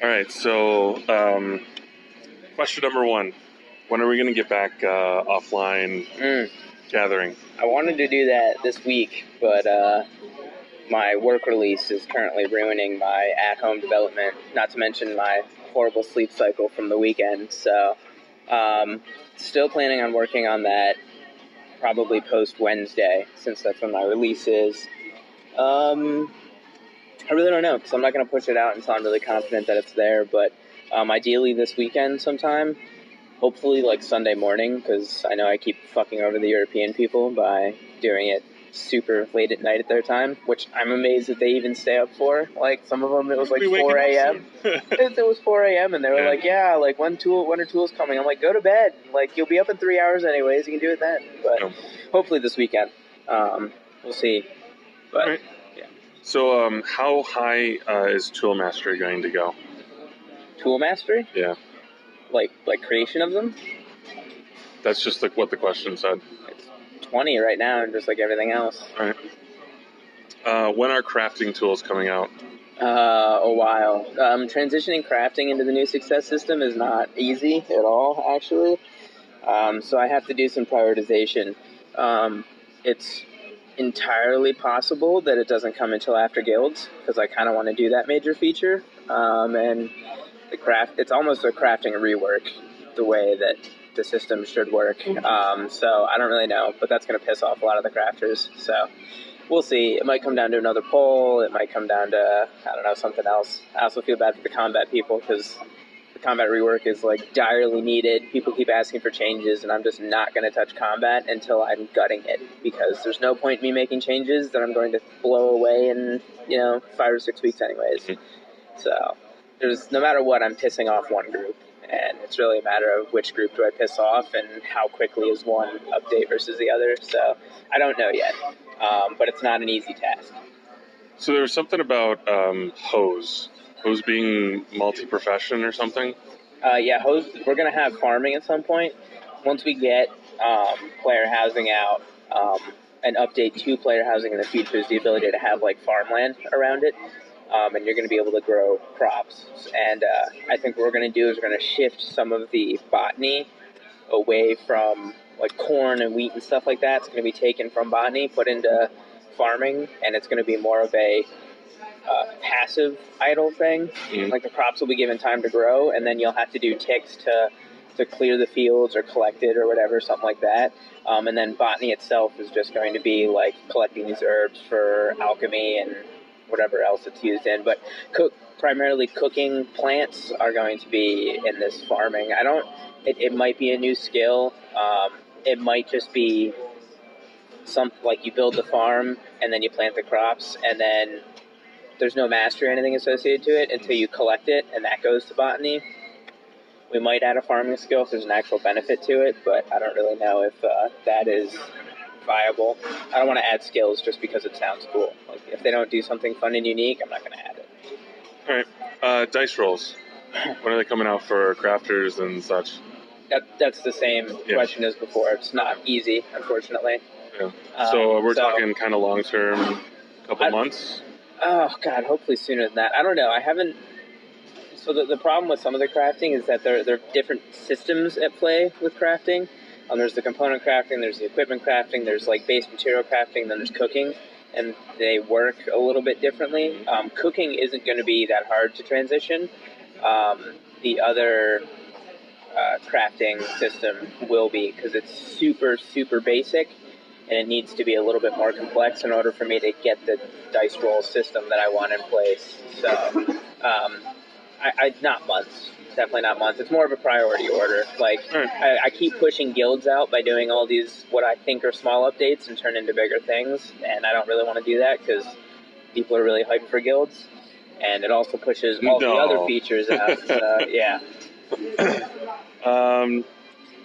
All right, so question number one. When are we going to get back offline gathering? I wanted to do that this week, but my work release is currently ruining my at-home development, not to mention my horrible sleep cycle from the weekend. So still planning on working on that probably post-Wednesday, since that's when my release is. I really don't know, because I'm not going to push it out until I'm really confident that it's there, but ideally this weekend sometime, hopefully like Sunday morning, because I know I keep fucking over the European people by doing it super late at night at their time, which I'm amazed that they even stay up for. Like, some of them, it was like 4 a.m. It was 4 a.m. and they were like, yeah, like, when are tools coming? I'm like, go to bed. Like, you'll be up in 3 hours anyways. You can do it then. But hopefully this weekend. We'll see. But, right. Yeah. So, how high is Tool Mastery going to go? Tool Mastery? Yeah. Like creation of them? That's just like what the question said. It's 20 right now, and just like everything else. All right. When are crafting tools coming out? A while. Transitioning crafting into the new success system is not easy at all, actually. So I have to do some prioritization. It's entirely possible that it doesn't come until after guilds, because I kind of want to do that major feature. And it's almost a crafting rework, the way that the system should work. So I don't really know, but that's going to piss off a lot of the crafters. So we'll see. It might come down to another poll. It might come down to, I don't know, something else. I also feel bad for the combat people, because the combat rework is like direly needed. People keep asking for changes, and I'm just not going to touch combat until I'm gutting it, because there's no point in me making changes that I'm going to blow away in 5 or 6 weeks anyways. So no matter what, I'm pissing off one group, and it's really a matter of which group do I piss off and how quickly is one update versus the other. So I don't know yet, but it's not an easy task. So there was something about hose being multi-profession or something? Yeah, hose. We're going to have farming at some point. Once we get player housing out, an update to player housing in the future is the ability to have like farmland around it. And you're going to be able to grow crops. And I think what we're going to do is we're going to shift some of the botany away from like corn and wheat and stuff like that. It's going to be taken from botany, put into farming, and it's going to be more of a passive idle thing. Mm-hmm. Like the crops will be given time to grow, and then you'll have to do ticks to clear the fields or collect it or whatever, something like that. And then botany itself is just going to be like collecting these herbs for alchemy and whatever else it's used in, but primarily cooking plants are going to be in this farming. It might be a new skill. It might just be something like you build the farm and then you plant the crops, and then there's no mastery or anything associated to it until you collect it, and that goes to botany. We might add a farming skill if there's an actual benefit to it, but I don't really know if that is viable. I don't want to add skills just because it sounds cool. Like, if they don't do something fun and unique, I'm not going to add it. All right. Dice rolls. When are they coming out for crafters and such? That's the same question as before. It's not easy, unfortunately. Yeah. So we're talking kind of long-term, couple months? Oh, God, hopefully sooner than that. I don't know. I haven't... So the problem with some of the crafting is that there are different systems at play with crafting. There's the component crafting, there's the equipment crafting, there's like base material crafting, then there's cooking, and they work a little bit differently. Cooking isn't going to be that hard to transition. The other crafting system will be, because it's super, super basic, and it needs to be a little bit more complex in order for me to get the dice roll system that I want in place. So, not months. Definitely not months. It's more of a priority order. Like, I keep pushing guilds out by doing all these what I think are small updates and turn into bigger things, and I don't really want to do that because people are really hyped for guilds, and it also pushes all the other features out. Yeah.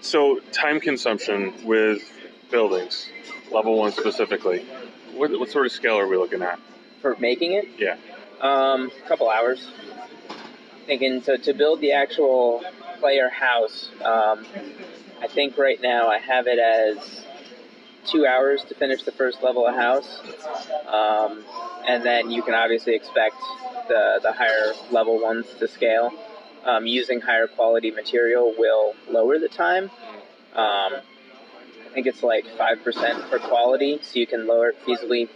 So time consumption with buildings, level 1 specifically. What sort of scale are we looking at? For making it? Yeah. A couple hours. Thinking to build the actual player house, I think right now I have it as 2 hours to finish the first level of house, and then you can obviously expect the higher level ones to scale. Using higher quality material will lower the time. I think it's like 5% for quality, so you can lower it feasibly,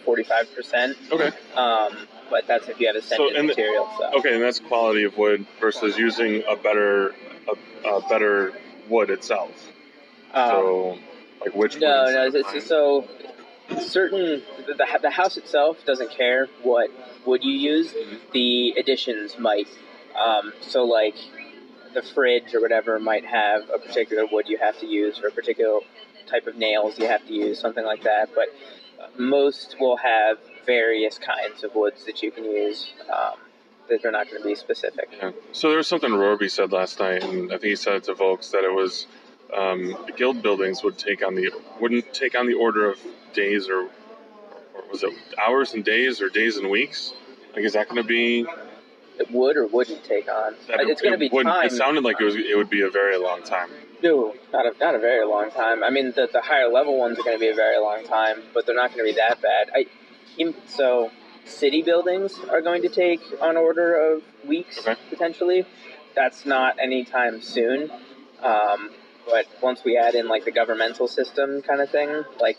45%. Okay. But that's if you have a scented material. Okay, and that's quality of wood versus using a better wood itself. So, like which wood? So certain the house itself doesn't care what wood you use. Mm-hmm. The additions might. So like the fridge or whatever might have a particular wood you have to use, or a particular type of nails you have to use, something like that. But most will have various kinds of woods that you can use. That they're not going to be specific. Yeah. So there was something Rorby said last night, and I think he said it to Volks, that it was guild buildings wouldn't take on the order of days or was it hours and days or days and weeks? Like, is that going to be? It would or wouldn't take on. It's going to be time. It sounded like it would be a very long time. No, not a very long time. I mean, the higher level ones are going to be a very long time, but they're not going to be that bad. So city buildings are going to take on order of weeks, potentially. That's not anytime soon. But once we add in like the governmental system kind of thing, like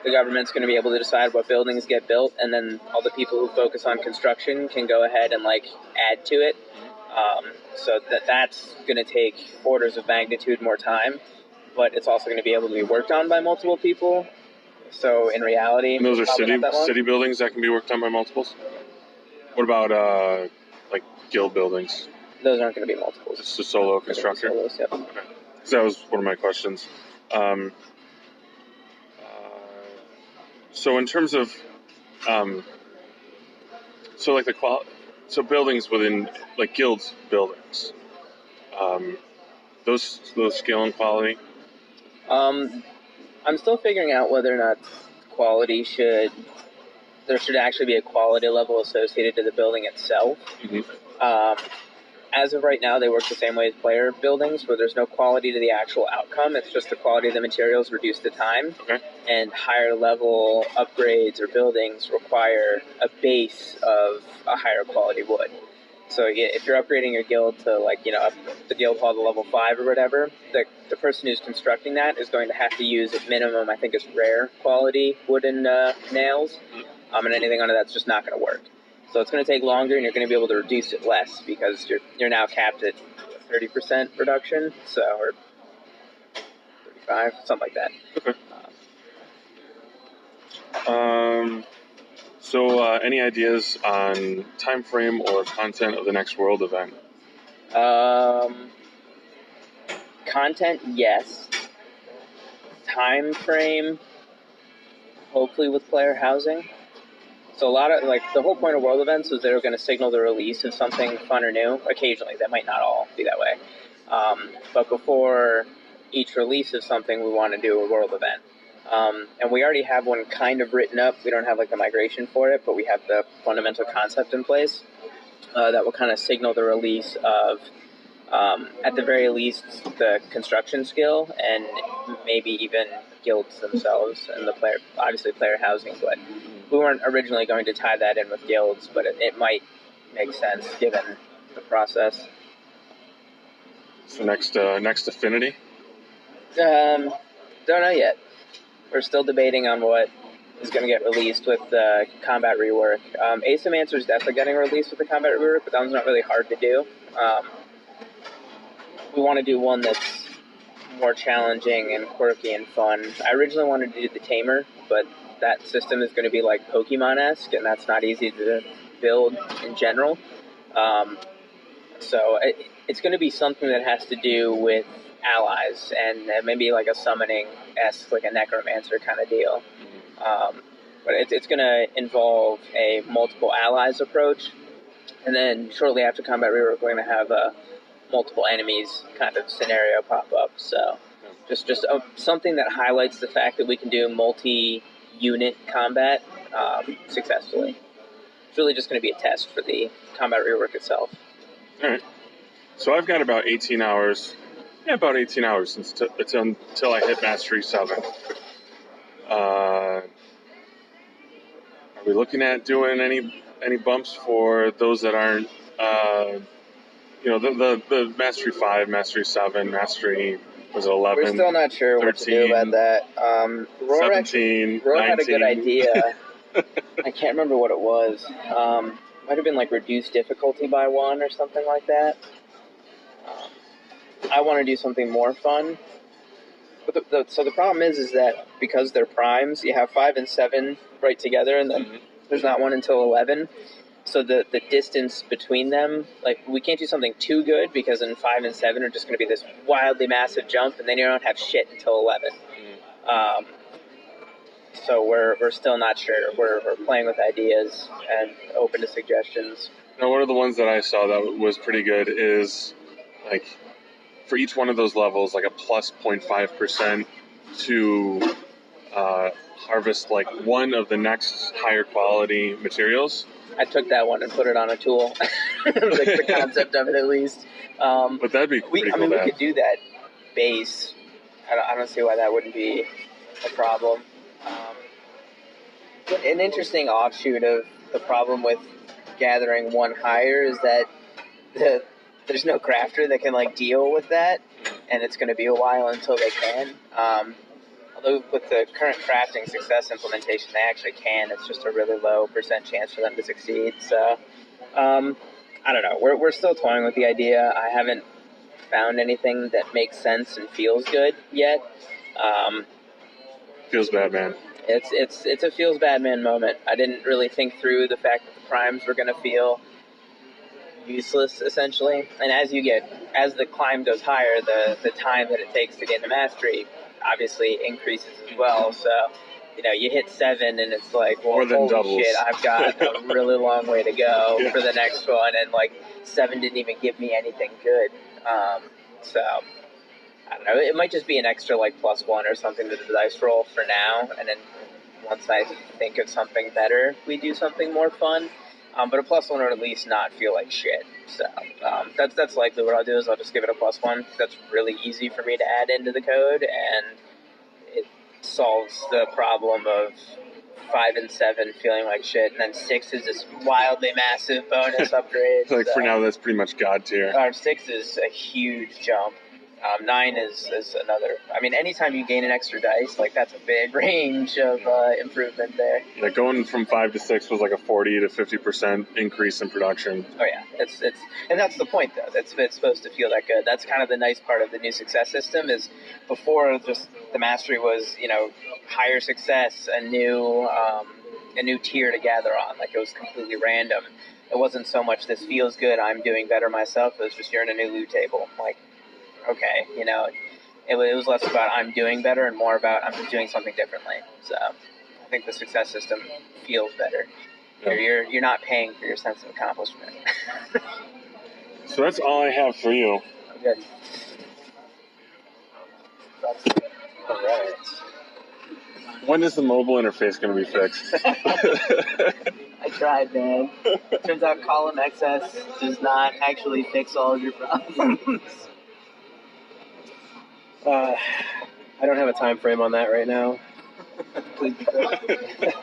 the government's going to be able to decide what buildings get built, and then all the people who focus on construction can go ahead and like add to it. So that's going to take orders of magnitude more time, but it's also going to be able to be worked on by multiple people. So in reality, and those are city buildings that can be worked on by multiples. What about like guild buildings? Those aren't going to be multiples. Just a solo constructor. Solos, yep. Okay. So that was one of my questions. So in terms of, so like so buildings within like guilds buildings, those scale and quality. I'm still figuring out whether or not there should actually be a quality level associated to the building itself. Mm-hmm. As of right now, they work the same way as player buildings, where there's no quality to the actual outcome. It's just the quality of the materials reduced to time. Okay. And higher level upgrades or buildings require a base of a higher quality wood. So if you're upgrading your guild to up the guild hall to level 5 or whatever, the person who's constructing that is going to have to use at minimum, I think it's rare quality wooden nails. And anything under that's just not going to work. So it's going to take longer, and you're going to be able to reduce it less because you're now capped at 30% reduction, or 35, something like that. Okay. So any ideas on time frame or content of the next World event? Content, yes. Time frame, hopefully with player housing. So a lot of, the whole point of world events was they were going to signal the release of something fun or new. Occasionally, that might not all be that way. But before each release of something, we want to do a world event. And we already have one kind of written up. We don't have, the migration for it, but we have the fundamental concept in place that will kind of signal the release of, at the very least, the construction skill and maybe even guilds themselves and obviously player housing, but we weren't originally going to tie that in with guilds, but it might make sense given the process. So next affinity? Don't know yet. We're still debating on what is going to get released with the combat rework. Asymmancer is definitely getting released with the combat rework, but that one's not really hard to do. We want to do one that's more challenging and quirky and fun. I originally wanted to do the Tamer, but that system is going to be like Pokemon-esque, and that's not easy to build in general. So it's going to be something that has to do with allies, and maybe like a summoning-esque, like a necromancer kind of deal. But it's going to involve a multiple allies approach, and then shortly after combat rework, we're going to have a multiple enemies kind of scenario pop up. So just something that highlights the fact that we can do multi-unit combat successfully. It's really just going to be a test for the combat rework itself. All right. So I've got about 18 hours. Yeah, about 18 hours until I hit Mastery 7. Are we looking at doing any bumps for those that aren't, the Mastery 5, Mastery 7, Mastery, was it 11? We're still not sure 13, what to do about that. Roar 17, had a good 19. idea. I can't remember what it was. Might have been like reduce difficulty by 1 or something like that. I want to do something more fun. But so the problem is that because they're primes, you have 5 and 7 right together, and then there's not one until 11. So the distance between them, like, we can't do something too good because in 5 and 7 are just going to be this wildly massive jump, and then you don't have shit until 11. So we're still not sure. We're playing with ideas and open to suggestions. Now, one of the ones that I saw that was pretty good is, like, for each one of those levels, like a plus 0.5% to harvest, like, one of the next higher quality materials. I took that one and put it on a tool. Like the concept of it, at least. But that'd be pretty cool. We could do that base. I don't see why that wouldn't be a problem. An interesting offshoot of the problem with gathering one higher is that there's no crafter that can like deal with that, and it's going to be a while until they can. Although with the current crafting success implementation, they actually can. It's just a really low % chance for them to succeed. So, I don't know. We're still toying with the idea. I haven't found anything that makes sense and feels good yet. Feels bad, man. It's a feels bad man moment. I didn't really think through the fact that the primes were going to feel useless, essentially. And as the climb goes higher, the time that it takes to get to mastery obviously increases as well. So, you hit 7 and it's like, well, more than holy doubles. Shit, I've got a really long way to go for the next one, and like 7 didn't even give me anything good. So I don't know. It might just be an extra like +1 or something to the dice roll for now, and then once I think of something better, we do something more fun. But a +1 would at least not feel like shit. So that's likely what I'll do is I'll just give it a +1. That's really easy for me to add into the code, and it solves the problem of 5 and 7 feeling like shit, and then 6 is this wildly massive bonus upgrade. Like, for now, that's pretty much God tier. 6 is a huge jump. 9 is another. I mean, anytime you gain an extra dice, like, that's a big range of improvement there. Yeah, going from 5 to 6 was like a 40 to 50% increase in production. Oh yeah, it's and that's the point though. It's supposed to feel that good. That's kind of the nice part of the new success system. Is before just the mastery was higher success, a new tier to gather on. Like, it was completely random. It wasn't so much this feels good, I'm doing better myself. It was just you're in a new loot table. Like, okay, it was less about I'm doing better and more about I'm doing something differently. So I think the success system feels better. Yeah. You're not paying for your sense of accomplishment. So that's all I have for you. Okay. All right. When is the mobile interface going to be fixed? I tried, man. Turns out column XS does not actually fix all of your problems. I don't have a time frame on that right now. Please be quick.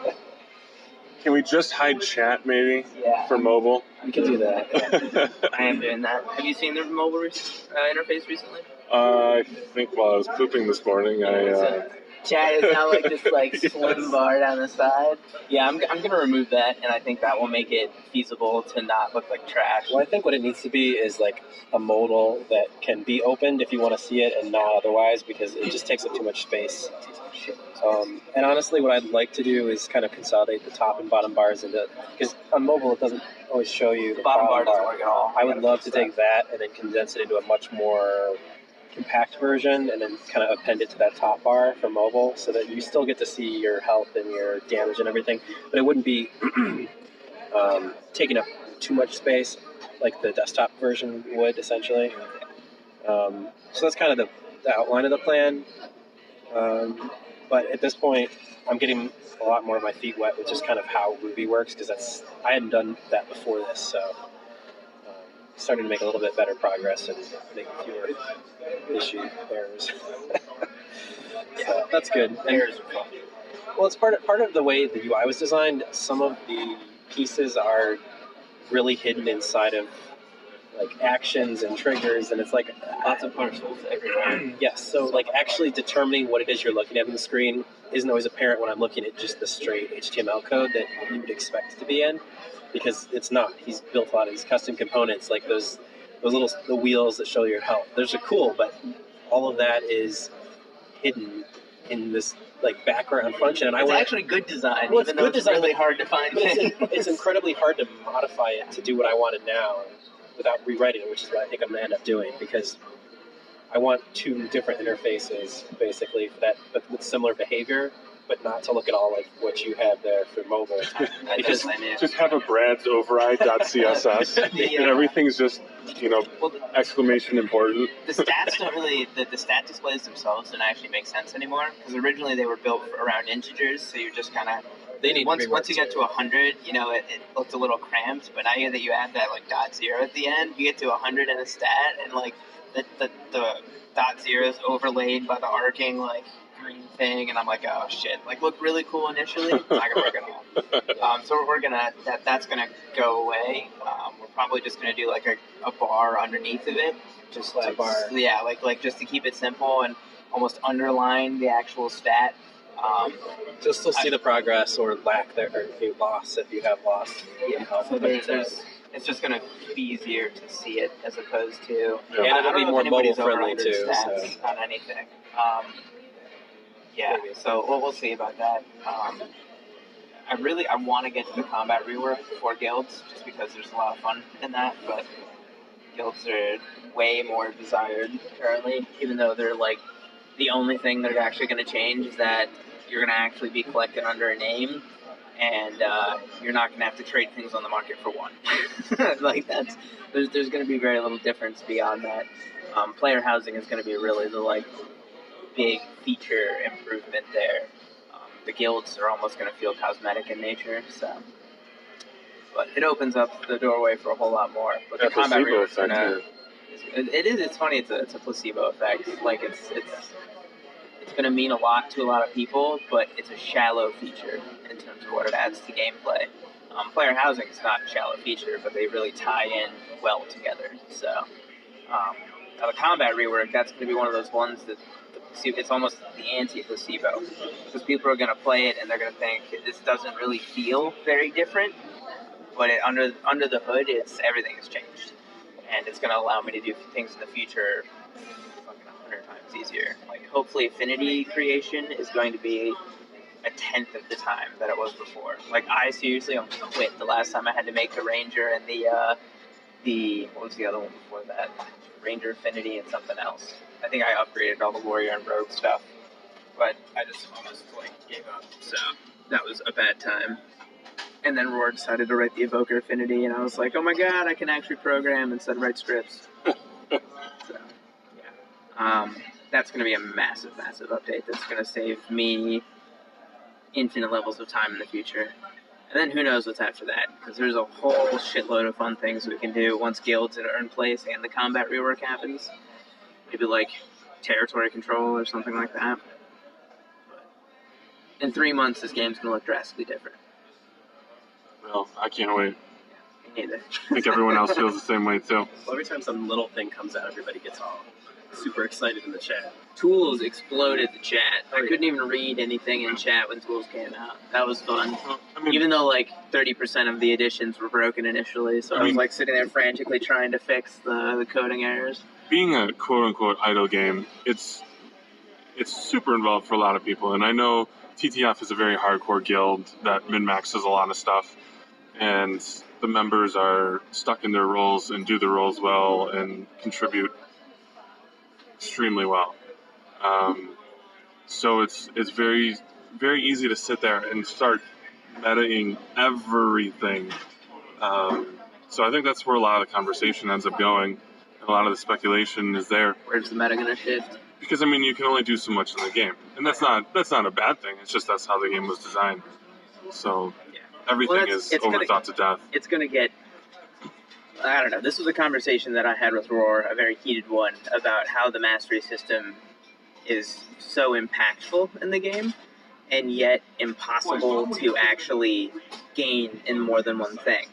Can we just hide chat, maybe? Yeah. For mobile? We can do that. Yeah. I am doing that. Have you seen the mobile interface recently? I think while I was pooping this morning, Chat is now like this slim bar down the side. Yeah, I'm gonna remove that, and I think that will make it feasible to not look like trash. Well, I think what it needs to be is like a modal that can be opened if you want to see it and not otherwise, because it just takes up too much space. And honestly, what I'd like to do is kind of consolidate the top and bottom bars into, because on mobile it doesn't always show you the bottom bar doesn't work at all. I would love to take that and then condense it into a much more compact version and then kind of append it to that top bar for mobile so that you still get to see your health and your damage and everything, but it wouldn't be taking up too much space like the desktop version would, essentially. So that's kind of the outline of the plan. But at this point, I'm getting a lot more of my feet wet with just kind of how Ruby works, because I hadn't done that before this, so starting to make a little bit better progress and making fewer errors. So that's good. Errors are fun. Well, it's part of the way the UI was designed. Some of the pieces are really hidden inside of like actions and triggers, and it's like Lots of parcels everywhere. yes. So like actually determining what it is you're looking at on the screen isn't always apparent when I'm looking at just the straight HTML code that you would expect to be in, because it's not. He's built a lot of these custom components, like the wheels that show your health. Those are cool, but all of that is hidden in this like background function. And It's actually good design, Well, it's even though good it's design, really hard to find. but it's incredibly hard to modify it to do what I wanted now without rewriting it, which is what I think I'm going to end up doing, because I want two different interfaces, basically, for that, but with similar behavior, but not to look at all like what you have there for mobile. Because Just have a Brad's override.css, and everything's just, Well, exclamation important. the stats don't really, the stat displays themselves don't actually make sense anymore, because originally they were built around integers, so you're just kind of, they need once to you get to 100, it looked a little cramped, but now that you add that like dot zero at the end, you get to 100 in a stat, and like the dot zero is overlaid by the arcing like green thing, and I'm like, oh shit, like looked really cool initially, it's not gonna work at all. So we're gonna, that's gonna go away. We're probably just gonna do like a bar underneath of it, just like bar. Yeah, like just to keep it simple and almost underline the actual stat. Just to see the progress or lack there, or if you lost, if you have lost. Yeah, so it's just going to be easier to see it as opposed to... Yeah. And it'll be more mobile friendly too. too. So. On anything. Yeah, so we'll see about that. I want to get to the combat rework for guilds, just because there's a lot of fun in that, but guilds are way more desired currently, even though they're like the only thing they're actually going to change is that you're going to actually be collected under a name, and you're not going to have to trade things on the market for one. Like there's going to be very little difference beyond that. Player housing is going to be really the like big feature improvement there. The guilds are almost going to feel cosmetic in nature, so. But it opens up the doorway for a whole lot more. But the combat rework's gonna. It is. It's funny. It's a placebo effect. Like it's going to mean a lot to a lot of people, but it's a shallow feature in terms of what it adds to gameplay. Player housing is not a shallow feature, but they really tie in well together. So, now the combat rework, that's going to be one of those ones that it's almost the anti-placebo, because people are going to play it and they're going to think this doesn't really feel very different, but under the hood, everything has changed, and it's going to allow me to do things in the future fucking 100 times easier. Like hopefully affinity creation is going to be a tenth of the time that it was before. Like I seriously almost quit the last time I had to make the ranger and the what was the other one before that? Ranger affinity and something else. I think I upgraded all the warrior and rogue stuff, but I just almost gave up. So that was a bad time. And then Roar decided to write the evoker affinity, and I was like, oh my god, I can actually program instead of write scripts. So yeah, that's going to be a massive, massive update. That's going to save me infinite levels of time in the future. And then who knows what's after that, because there's a whole shitload of fun things we can do once guilds are in place and the combat rework happens. Maybe like territory control or something like that. But in 3 months, this game's going to look drastically different. Well, I can't wait. Me neither. I think everyone else feels the same way too. Well, every time some little thing comes out, everybody gets all super excited in the chat. Tools exploded the chat. I couldn't even read anything in chat when Tools came out. That was fun. I mean, Even though like 30% of the editions were broken initially, so I was like sitting there frantically trying to fix the coding errors. being a quote-unquote idle game, it's super involved for a lot of people. And I know TTF is a very hardcore guild that min-maxes a lot of stuff. And the members are stuck in their roles and do the roles well and contribute extremely well. So it's very, very easy to sit there and start metaing everything. So I think that's where a lot of the conversation ends up going. A lot of the speculation is there. Where's the meta gonna shift? Because, I mean, you can only do so much in the game. And that's not a bad thing. It's just that's how the game was designed. So everything is overthought to death. It's gonna get... I don't know. This was a conversation that I had with Roar, a very heated one, about how the mastery system is so impactful in the game. and yet impossible to actually gain in more than one thing.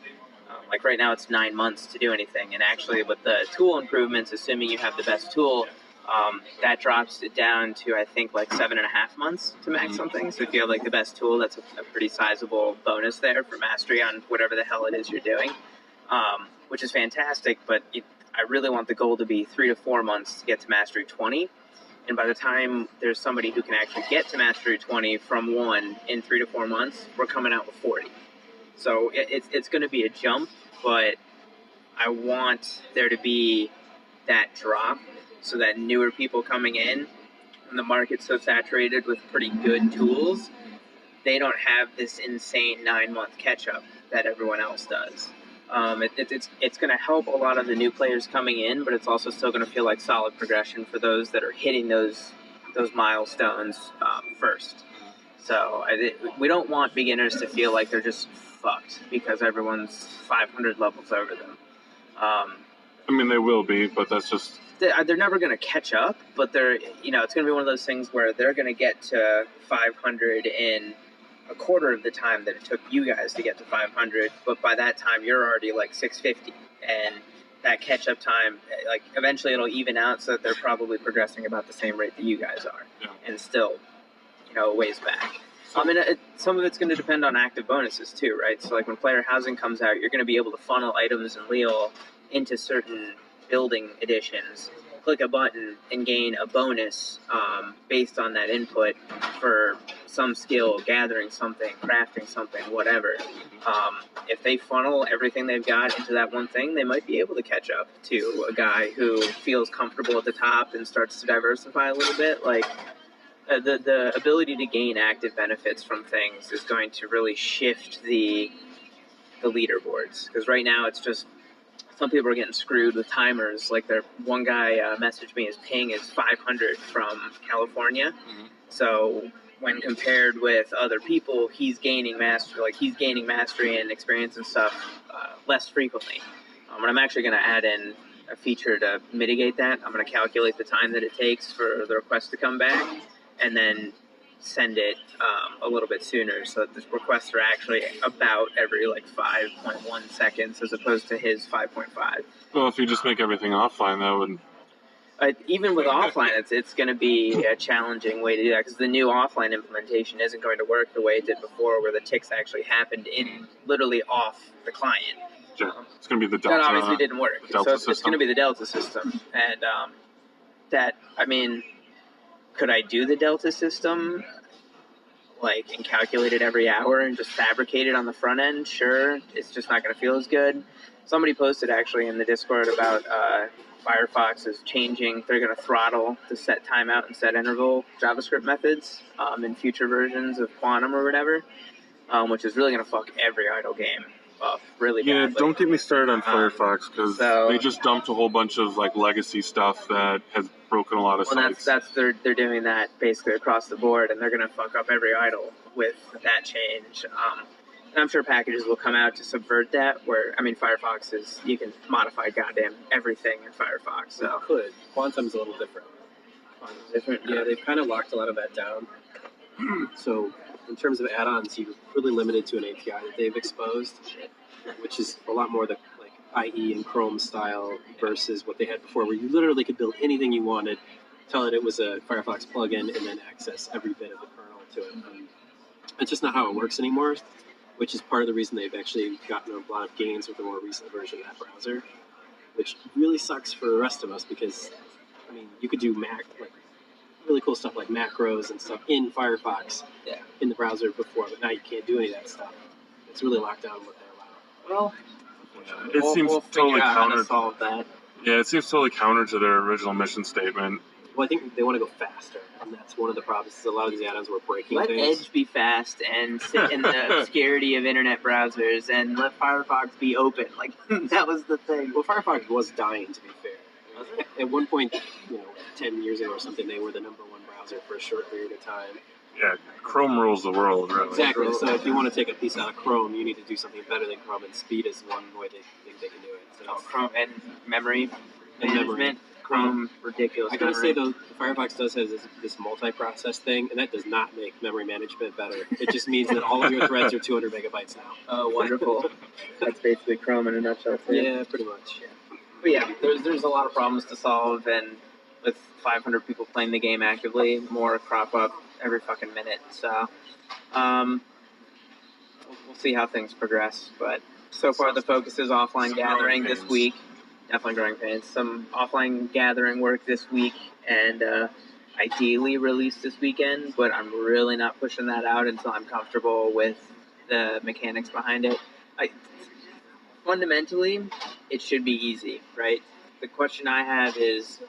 Like right now, it's 9 months to do anything, and actually, with the tool improvements, assuming you have the best tool, that drops it down to I think like 7.5 months to max something. So if you have like the best tool, that's a pretty sizable bonus there for mastery on whatever the hell it is you're doing, which is fantastic. But I really want the goal to be 3 to 4 months to get to mastery 20. And by the time there's somebody who can actually get to mastery 20 from 1 in 3 to 4 months, we're coming out with 40. So it's going to be a jump, but I want there to be that drop so that newer people coming in, when the market's so saturated with pretty good tools, they don't have this insane 9-month catch-up that everyone else does. It's going to help a lot of the new players coming in, but it's also still going to feel like solid progression for those that are hitting those milestones first. So we don't want beginners to feel like they're just fucked because everyone's 500 levels over them. I mean, they will be, but that's just... They're never going to catch up, but it's going to be one of those things where they're going to get to 500 in a quarter of the time that it took you guys to get to 500, but by that time you're already like 650, and that catch-up time, like eventually it'll even out so that they're probably progressing about the same rate that you guys are, and still, a ways back. I mean, some of it's going to depend on active bonuses too, right? So like when player housing comes out, you're going to be able to funnel items and Leal into certain building editions, click a button and gain a bonus based on that input for some skill, gathering something, crafting something, whatever. If they funnel everything they've got into that one thing, they might be able to catch up to a guy who feels comfortable at the top and starts to diversify a little bit. Like the ability to gain active benefits from things is going to really shift the leaderboards, because right now it's just some people are getting screwed with timers. Like one guy messaged me, his ping is 500 from California. So when compared with other people, he's gaining mastery and experience and stuff less frequently. And I'm actually going to add in a feature to mitigate that. I'm going to calculate the time that it takes for the request to come back, and then send it a little bit sooner, so that the requests are actually about every 5.1 seconds as opposed to his 5.5. Well, if you just make everything offline, that would... even with offline, it's going to be a challenging way to do that, because the new offline implementation isn't going to work the way it did before, where the ticks actually happened literally off the client. Yeah, it's going to be the Delta. That obviously didn't work. So it's going to be the Delta system. And could I do the Delta system, and calculate it every hour and just fabricate it on the front end? Sure. It's just not going to feel as good. Somebody posted actually in the Discord about Firefox is changing. They're going to throttle the set timeout and set interval JavaScript methods in future versions of Quantum or whatever, which is really going to fuck every idle game up really badly. Yeah, don't get me started on Firefox, because they just dumped a whole bunch of legacy stuff that has broken a lot of sites. They're doing that basically across the board, and they're going to fuck up every idle with that change. And I'm sure packages will come out to subvert that, where, Firefox is, you can modify goddamn everything in Firefox. So. You could. Quantum's a little different. Quantum's different? Yeah, they've kind of locked a lot of that down. So in terms of add-ons, you're really limited to an API that they've exposed, which is a lot more the IE and Chrome style versus what they had before, where you literally could build anything you wanted, tell it was a Firefox plugin, and then access every bit of the kernel to it. It's just not how it works anymore, which is part of the reason they've actually gotten a lot of gains with the more recent version of that browser, which really sucks for the rest of us, because you could do really cool stuff like macros and stuff in Firefox in the browser before, but now you can't do any of that stuff. It's really locked down what they allow. Well, it seems totally counter. Solve that. Yeah, it seems totally counter to their original mission statement. Well, I think they want to go faster, and that's one of the problems. A lot of these add-ons were breaking let things. Edge be fast and sit in the obscurity of internet browsers, and let Firefox be open. That was the thing. Well, Firefox was dying, to be fair. Was it? At one point, 10 years ago or something, they were the #1 browser for a short period of time. Yeah, Chrome rules the world, really. Exactly. So if you want to take a piece out of Chrome, you need to do something better than Chrome, and speed is one way they think they can do it. So Chrome and memory and management. Chrome ridiculous. I gotta memory. say though, Firefox does have this multi-process thing, and that does not make memory management better. It just means that all of your threads are 200 megabytes now. Oh, wonderful. That's basically Chrome in a nutshell, too. Yeah, pretty much. But yeah, there's a lot of problems to solve, and with 500 people playing the game actively, more crop up every fucking minute. So, we'll see how things progress. But so far, the focus is offline gathering this week. Definitely growing pains. Some offline gathering work this week, and ideally release this weekend. But I'm really not pushing that out until I'm comfortable with the mechanics behind it. Fundamentally, it should be easy, right? The question I have is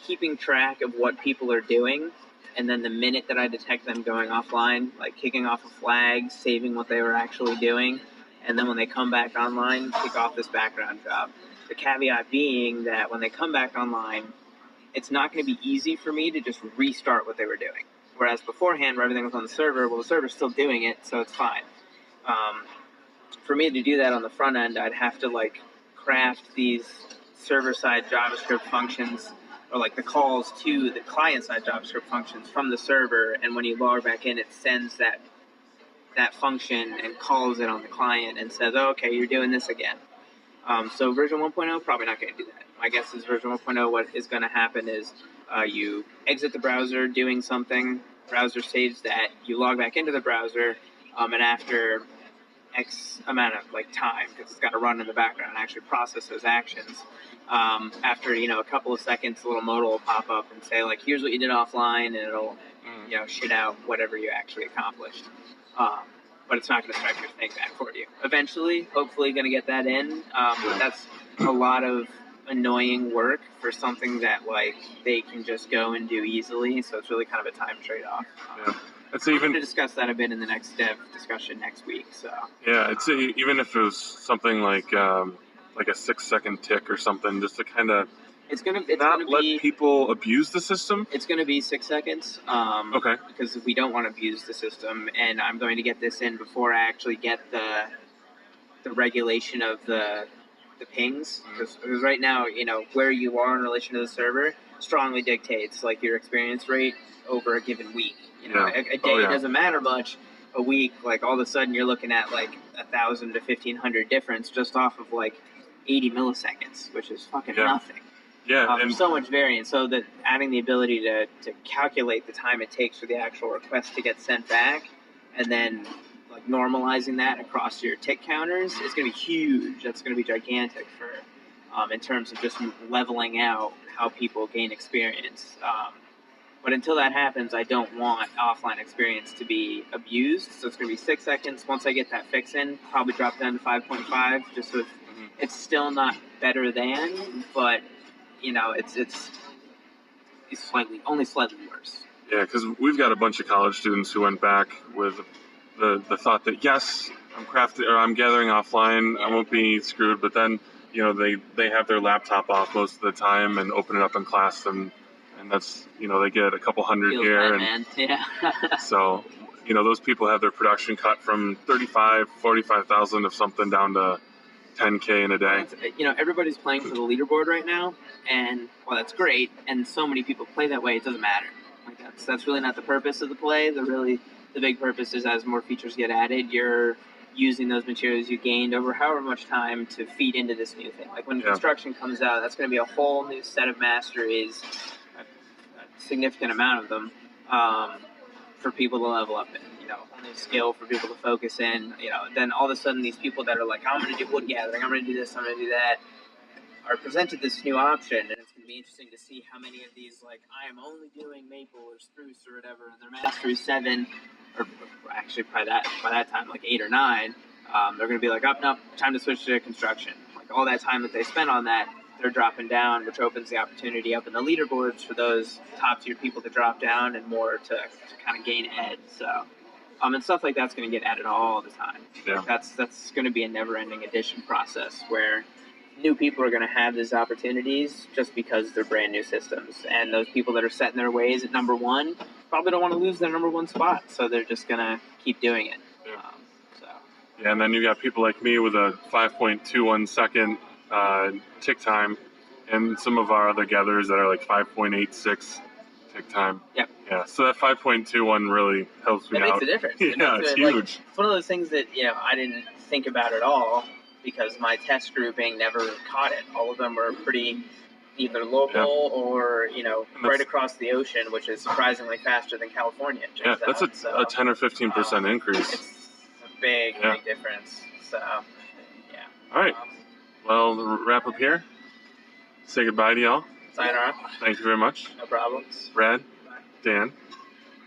keeping track of what people are doing, and then the minute that I detect them going offline, like kicking off a flag, saving what they were actually doing, and then when they come back online, kick off this background job. The caveat being that when they come back online, it's not going to be easy for me to just restart what they were doing. Whereas beforehand, where everything was on the server, well, the server's still doing it, so it's fine. For me to do that on the front end, I'd have to like craft these server-side JavaScript functions, or like the calls to the client-side JavaScript functions from the server, and when you log back in, it sends that function and calls it on the client and says, oh, okay, you're doing this again. So version 1.0, probably not going to do that. My guess is version 1.0, what is going to happen is you exit the browser doing something, browser saves that, you log back into the browser, and after X amount of like time, because it's got to run in the background and actually process those actions. After a couple of seconds, a little modal will pop up and say like, here's what you did offline, and it'll shit out whatever you actually accomplished. But it's not going to start your thing back for you. Eventually, hopefully, going to get that in. But that's a lot of annoying work for something that like they can just go and do easily. So it's really kind of a time trade-off. It's We're going to discuss that a bit in the next dev discussion next week. So yeah, it's even if it was something like a 6-second tick or something, just to kind of let people abuse the system. It's going to be 6 seconds. Okay. Because we don't want to abuse the system, and I'm going to get this in before I actually get the regulation of the pings. Because right now, where you are in relation to the server strongly dictates like your experience rate over a given week. A day doesn't matter much. A week, like all of a sudden you're looking at like 1,000 to 1,500 difference just off of like 80 milliseconds, which is fucking nothing. Yeah, and so much variance. So that adding the ability to calculate the time it takes for the actual request to get sent back, and then like normalizing that across your tick counters is going to be huge. That's going to be gigantic for in terms of just leveling out how people gain experience. But until that happens, I don't want offline experience to be abused. So it's going to be 6 seconds. Once I get that fix in, probably drop down to 5.5. Just so it's still not better than, but it's only slightly worse. Yeah, because we've got a bunch of college students who went back with the thought that yes, I'm gathering offline, I won't be screwed. But then they have their laptop off most of the time and open it up in class, and that's they get a couple hundred Feels here, bad, man. So those people have their production cut from 45,000 of something down to 10K in a day. Everybody's playing for the leaderboard right now, and that's great. And so many people play that way, it doesn't matter. Like that's really not the purpose of the play. The big purpose is as more features get added, you're using those materials you gained over however much time to feed into this new thing. Like when construction comes out, that's going to be a whole new set of masteries, a significant amount of them, for people to level up in. Whole new skill for people to focus in. Then all of a sudden these people that are like, I'm going to do wood gathering, I'm going to do this, I'm going to do that, are presented this new option, and it's going to be interesting to see how many of these, like, I am only doing maple or spruce or whatever, and their mastery 7, or actually by that time, like 8 or 9, they're going to be like, oh, no, time to switch to construction. Like, all that time that they spent on that, they're dropping down, which opens the opportunity up in the leaderboards for those top-tier people to drop down and more to kind of gain ed, so... and stuff like that's going to get added all the time. Yeah. That's going to be a never-ending addition process where new people are going to have these opportunities just because they're brand new systems. And those people that are set in their ways at number 1 probably don't want to lose their number 1 spot, so they're just going to keep doing it. Yeah, and then you got people like me with a 5.21 second tick time and some of our other gatherers that are like 5.86 tick time. Yep. Yeah, so that 5.21 really helps me It out. makes a difference. Yeah, it's like, huge. it's one of those things that I didn't think about at all because my test grouping never caught it. All of them were pretty either local or right across the ocean, which is surprisingly faster than California. Yeah, that's a 10 or 15% increase. It's a big difference. So yeah. All right. Well, wrap up here. Say goodbye to y'all. Sign off. Thank you very much. No problems. Brad, Dan,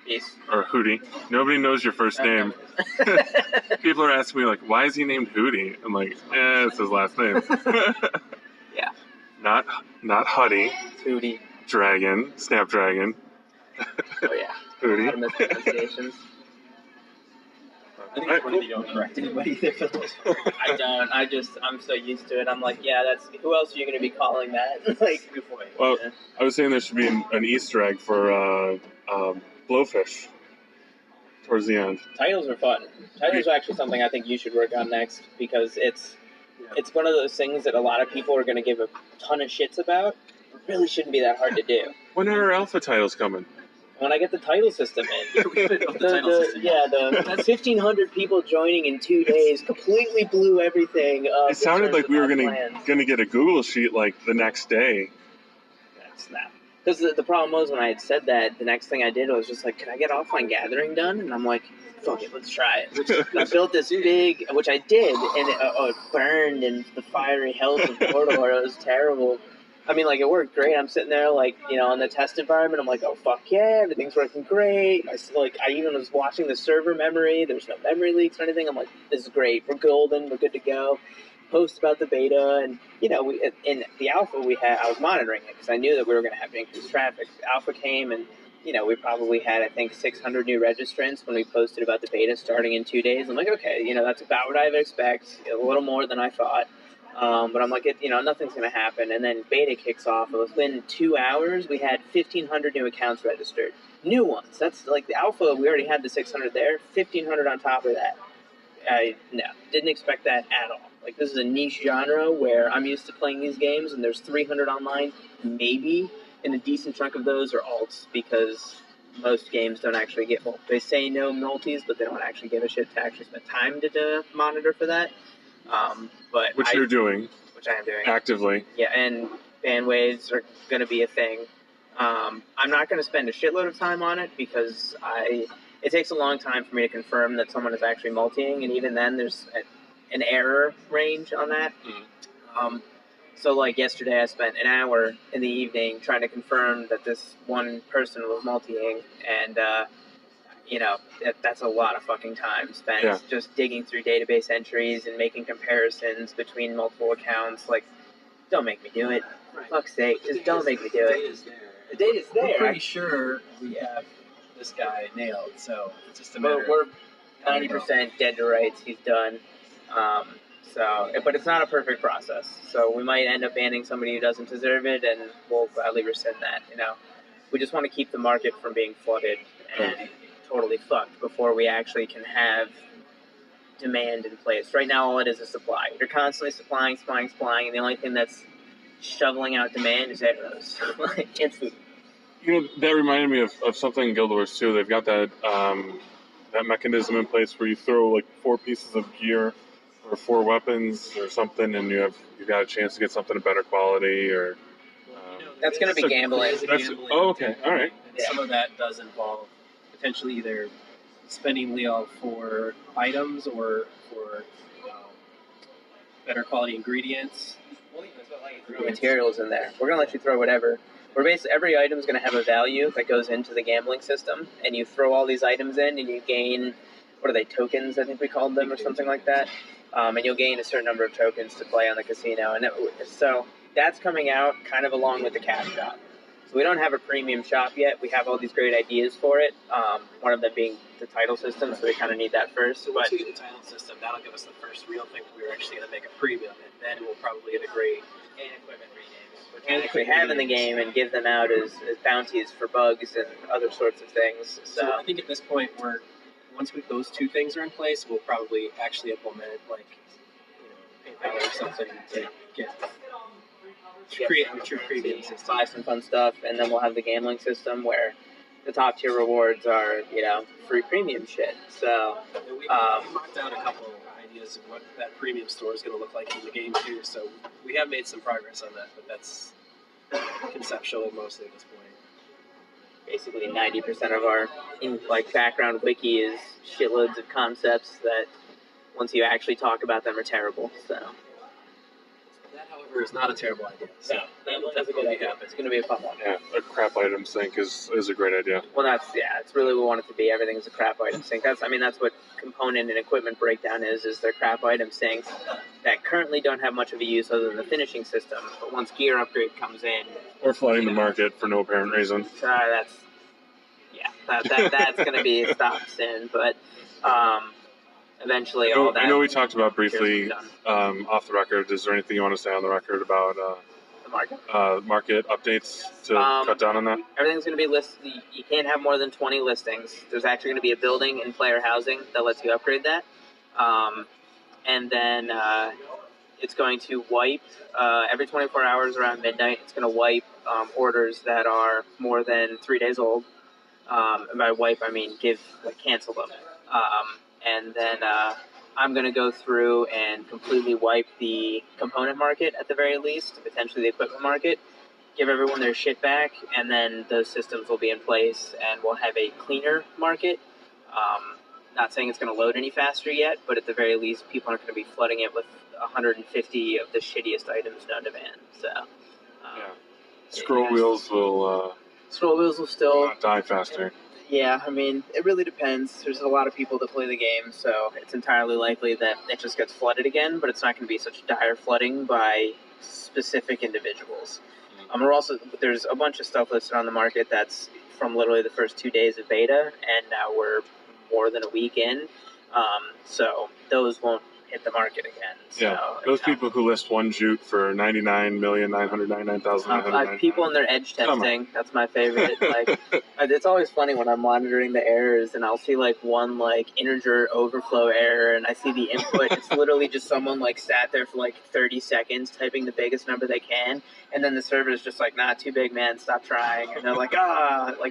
Peace. or Hudy. Nobody knows your first name. People are asking me, like, why is he named Hudy? I'm like, it's his last name. Yeah. Not Huddy. Hudy. Dragon. Snapdragon. Oh, yeah. Hudy. A lot of mispronunciations. I think it's funny you don't correct anybody there for the most part. I don't. I'm so used to it. I'm like, yeah, that's who else are you going to be calling that? Like, Good point. Well, I was saying there should be an Easter egg for blowfish towards the end. titles are fun. Titles are actually something I think you should work on next because it's one of those things that a lot of people are going to give a ton of shits about. It really shouldn't be that hard to do. When are alpha titles coming? When I get the title system in. The 1,500 people joining in 2 days completely blew everything up. It sounded like we were gonna get a Google sheet like the next day. That's not. Because the problem was when I had said that, the next thing I did was just like, can I get offline gathering done? And I'm like, fuck it, let's try it. I built this big, which I did, and it burned in the fiery hells of Mordor. It was terrible. I mean, like, it worked great. I'm sitting there, like, in the test environment. I'm like, oh, fuck yeah, everything's working great. I even was watching the server memory. There's no memory leaks or anything. I'm like, this is great. We're golden. We're good to go. Post about the beta. And, in the alpha I was monitoring it because I knew that we were going to have increased traffic. The alpha came and, we probably had, I think, 600 new registrants when we posted about the beta starting in 2 days. I'm like, okay, that's about what I would expect. A little more than I thought. But I'm like, nothing's going to happen. And then beta kicks off. And within 2 hours, we had 1,500 new accounts registered. New ones. That's like the alpha. We already had the 600 there. 1,500 on top of that. No, didn't expect that at all. Like, this is a niche genre where I'm used to playing these games, and there's 300 online, maybe. And a decent chunk of those are alts because most games don't actually get multi. They say no multis, but they don't actually give a shit to actually spend time to monitor for that. But you're doing. Which I am doing. Actively. Yeah, and ban waves are going to be a thing. I'm not going to spend a shitload of time on it because it takes a long time for me to confirm that someone is actually multiing, and even then there's an error range on that. Mm-hmm. So, like, yesterday I spent an hour in the evening trying to confirm that this one person was multiing, and that's a lot of fucking time spent just digging through database entries and making comparisons between multiple accounts. Like, don't make me do it. For fuck's sake, just don't make me do it. The data's there. We're pretty sure we have this guy nailed, so it's just a matter. We're 90% dead to rights. He's done. But it's not a perfect process. So we might end up banning somebody who doesn't deserve it, and we'll gladly rescind that. We just want to keep the market from being flooded and totally fucked before we actually can have demand in place. Right now, all it is supply. You're constantly supplying, and the only thing that's shoveling out demand is arrows and food. That reminded me of something in Guild Wars too. They've got that mechanism in place where you throw like 4 pieces of gear or 4 weapons or something, and you got a chance to get something of better quality or. That's going to be gambling. Oh, okay, all right. And some of that does involve potentially either spending Leo for items or for better quality ingredients. Materials in there. We're going to let you throw whatever. Every item's going to have a value that goes into the gambling system, and you throw all these items in, and you gain, what are they, tokens, I think we called them, or something like that. And you'll gain a certain number of tokens to play on the casino. And so that's coming out kind of along with the cash shop. So we don't have a premium shop yet. We have all these great ideas for it. One of them being the title system, so we kind of need that first. So once we get the title system, that'll give us the first real thing that we're actually going to make a premium, and then we'll probably integrate and equipment renames, which we actually have in the game and give them out as bounties for bugs and other sorts of things. So I think at this point, once those 2 things are in place, we'll probably actually implement PayPal or something to get True premium system. Buy some fun stuff, and then we'll have the gambling system where the top tier rewards are, free premium shit. So, We marked out a couple ideas of what that premium store is going to look like in the game too. So we have made some progress on that, but that's conceptual mostly at this point. basically 90% of our background wiki is shitloads of concepts that once you actually talk about them are terrible. So that, however, is not a terrible idea. So that's a good idea. It's going to be a fun one. Yeah, a crap item sink is a great idea. Well, it's really what we want it to be. Everything's a crap item sink. That's what component and equipment breakdown is they're crap item sinks that currently don't have much of a use other than the finishing system. But once gear upgrade comes in, Or flooding the market for no apparent reason. that's going to be stopped soon. But eventually, all that. I know we talked about briefly off the record. Is there anything you want to say on the record about the market? Market updates to cut down on that? Everything's going to be listed. You can't have more than 20 listings. There's actually going to be a building in player housing that lets you upgrade that. And then it's going to wipe every 24 hours around midnight. It's going to wipe orders that are more than 3 days old. And by wipe, I mean cancel them. And then I'm going to go through and completely wipe the component market at the very least, potentially the equipment market, give everyone their shit back, and then those systems will be in place, and we'll have a cleaner market. Not saying it's going to load any faster yet, but at the very least, people aren't going to be flooding it with 150 of the shittiest items known to man. So, Scroll wheels will still not die faster. Yeah, I mean, it really depends. There's a lot of people that play the game, so it's entirely likely that it just gets flooded again, but it's not going to be such dire flooding by specific individuals. There's a bunch of stuff listed on the market that's from literally the first 2 days of beta, and now we're more than a week in, so those won't hit the market again. So, those people who list one jute for 99,999,999. People in their edge testing, that's my favorite. It's always funny when I'm monitoring the errors and I'll see one integer overflow error and I see the input. It's literally just someone sat there for 30 seconds typing the biggest number they can, and then the server is just nah, too big, man, stop trying. And they're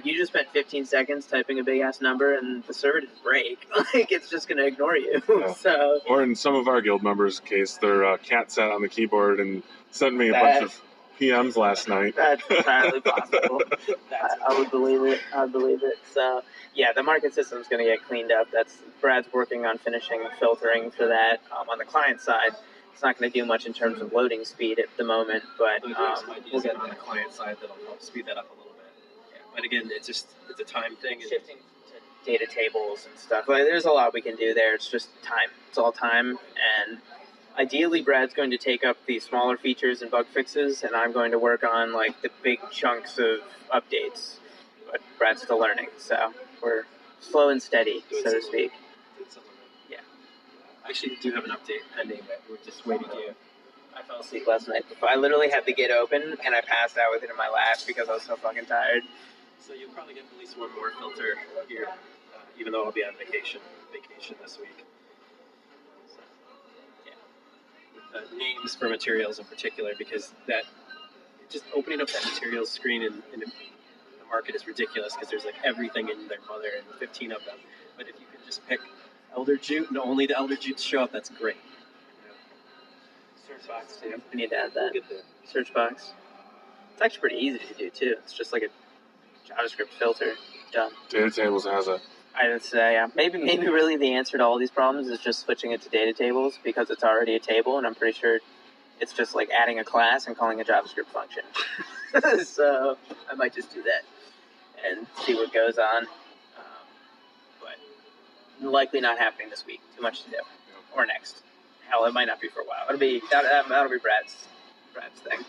you just spent 15 seconds typing a big ass number and the server didn't break. It's just gonna ignore you. Yeah. So, or in some of our guild members' case, their cat sat on the keyboard and sent me a bunch of PMs last night. That's entirely possible. I would believe it. So, yeah, the market system is going to get cleaned up. Brad's working on finishing filtering for that on the client side. It's not going to do much in terms of loading speed at the moment, but we'll get on the client side that'll help speed that up a little bit. Yeah. But again, it's a time thing. Shifting to data tables and stuff. There's a lot we can do there. It's just time. It's all time, and ideally, Brad's going to take up the smaller features and bug fixes, and I'm going to work on the big chunks of updates. But Brad's still learning, so we're slow and steady, so to speak. Yeah. I actually do have an update pending, but we're just waiting to. I fell asleep last night. I literally had the Git open, and I passed out with it in my lap because I was so fucking tired. So you'll probably get at least one more filter here, even though I'll be on vacation this week. Names for materials in particular, because that just opening up that materials screen in the market is ridiculous because there's everything in their mother and 15 of them. But if you can just pick Elder Jute and only the Elder Jutes show up, that's great. Search box too. We need to add that. Search box. It's actually pretty easy to do too. It's just a JavaScript filter. Done. Data tables has it. I would say, maybe really the answer to all these problems is just switching it to data tables because it's already a table, and I'm pretty sure it's just adding a class and calling a JavaScript function. So I might just do that and see what goes on. But likely not happening this week. Too much to do. Or next. Hell, it might not be for a while. That'll be Brad's thing.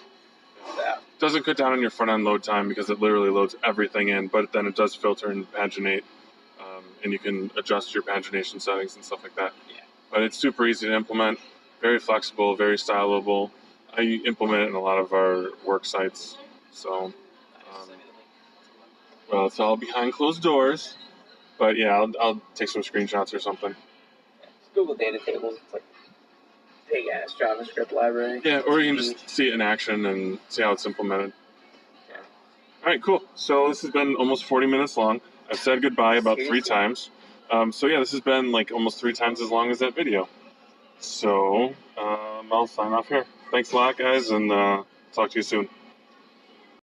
So. Doesn't cut down on your front end load time because it literally loads everything in, but then it does filter and paginate. And you can adjust your pagination settings and stuff like that. Yeah. But it's super easy to implement, very flexible, very stylable. I implement it in a lot of our work sites. So, well, it's all behind closed doors. But yeah, I'll take some screenshots or something. Yeah, Google data tables. It's big ass JavaScript library. Yeah, or you can just see it in action and see how it's implemented. Yeah. All right, cool. So this has been almost 40 minutes long. I've said goodbye about 3 times. So yeah, this has been like almost 3 times as long as that video. So I'll sign off here. Thanks a lot, guys, and talk to you soon.